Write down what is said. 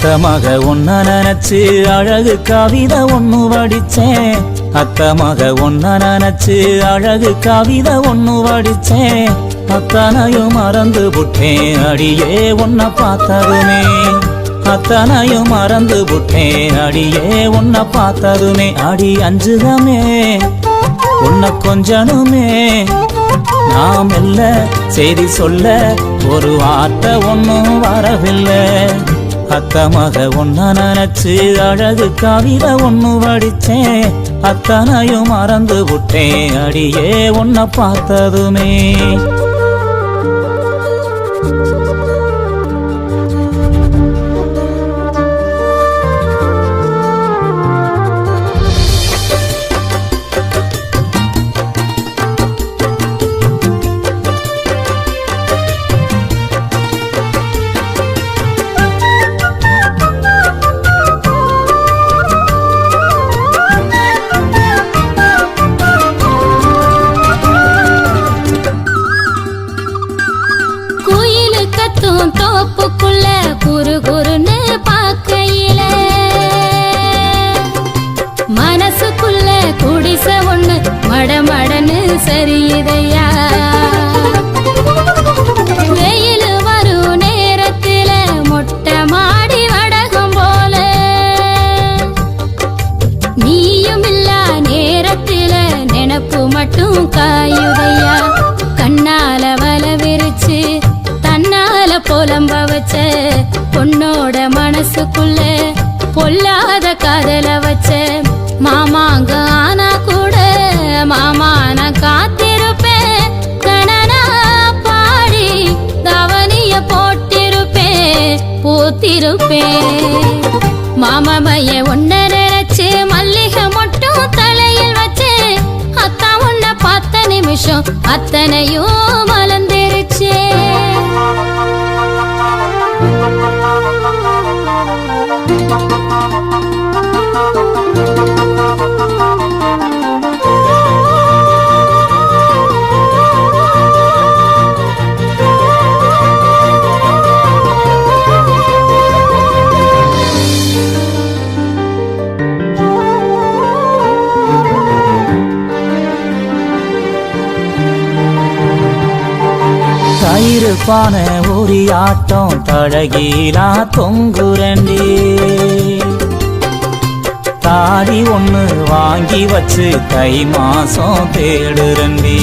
அத்த மக ஒன்ன நினைச்சு அழகு கவிதை ஒண்ணு வடிச்சேன். அத்த மக ஒன்ன நினைச்சு அழகு கவிதை ஒண்ணு வடிச்சேன். அத்தனையும் மறந்து புட்டேன் அடியே உன்ன பார்த்ததுமே. அத்தனையும் மறந்து புட்டேன் அடியே உன்ன பார்த்ததுமே. அடி அஞ்சுதமே உன்ன கொஞ்சனுமே. நாம் இல்ல செய்தி சொல்ல ஒரு வார்த்தை ஒன்னும் வரவில்லை. அத்த மக ஒன்ன நினைச்சு அழகு கவிதை ஒண்ணு வடிச்சேன். அத்தனையும் மறந்து புட்டேன் அடியே உன்ன பார்த்ததுமே. தோப்புக்குள்ள குறு குறுன்னு பார்க்கையில மனசுக்குள்ள குடிச ஒண்ணு மடமடன்னு சரியுதையா. வெயில் வரும் நேரத்தில மொட்டை மாடி வடகம் போல நீயும் இல்லா நேரத்தில நினப்பு மட்டும் காயுதையா. கண்ணால வல விரிச்சு புலம்ப வச்ச பொண்ணோட மனசுக்குள்ள பொல்லாத காதல வச்ச மாமாங்க ஆனா கூட மாமா நான் காத்திருப்பேன். கணனா பாடி கவனிய போட்டிருப்பேன் பூத்திருப்பேன். மாமாமைய ஒன்ன நினைச்சு மல்லிகை மட்டும் தலையில் வச்சு அத்தா உன்ன பார்த்த நிமிஷம் அத்தனையும் மலர்ந்துருச்சே. தயிர்பான ஒரு ஆட்டம் தழகீலா தொங்குரண்டி. தாடி ஒண்ணு வாங்கி வச்சு தை மாசம் தேடுரண்டி.